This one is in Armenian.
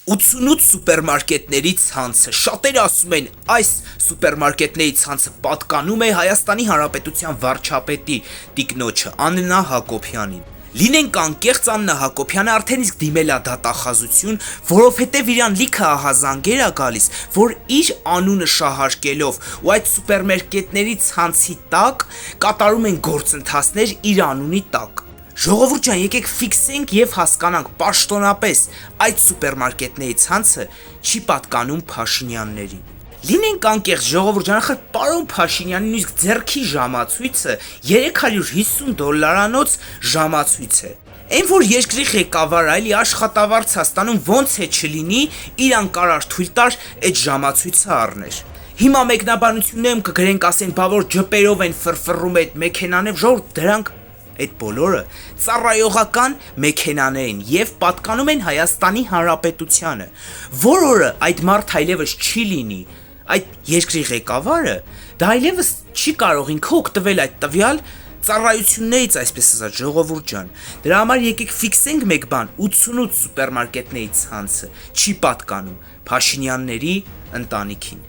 88 սուպերմարկետների ցանցը։ Շատերը ասում են, այս սուպերմարկետների ցանցը պատկանում է Հայաստանի Հանրապետության վարչապետի տիկնոջը Աննա Հակոբյանին։ Լինենք անկեղծ, Աննա Հակոբյանը արդեն իսկ դիմել է դատախազություն, որովհետև իրան լիքը ահազանգեր է գալիս, որ իր անունը շահարկելով ու այդ սուպերմարկետների ցանցի տակ կատարում են գործընթացներ իր անունի տակ։ Ժողովուրդ ջան, եկեք ֆիքսենք եւ հասկանանք պաշտոնապես այդ սուպերմարկետների ցանցը չի պատկանում Փաշինյաններին։ Լինենք անկեղծ, ժողովուրդ ջան, ախր պարոն Փաշինյանի նույնիսկ ձեռքի ժամացույցը $350 ժամացույց է։ Այն որ երկրի ղեկավարը այլի աշխատավարձ է ստանում, ոնց է չլինի, իրան կարար թույլ տար այդ ժամացույցը առներ։ Հիմա մեկնաբանություններում կգրենք, ասեն, բա որ ջպերով են ֆրֆռում այդ մեքենաներ, ժողովուրդ, դրանք այդ բոլորը ծառայողական մեքենաներ են եւ պատկանում են Հայաստանի Հանրապետությանը, որ օրը այդ մարդ այլևս չի լինի, այդ երկրի ղեկավարը, դա այլևս չի կարող ինքը օգտվել այդ տվյալ ծառայություններից, այսպես ասած, ժողովուրդ ջան։ Դրա համար եկեք ֆիքսենք մեկ բան, 88 սուպերմարկետների ցանցը չի պատկանում Փաշինյանների ընտանիքին։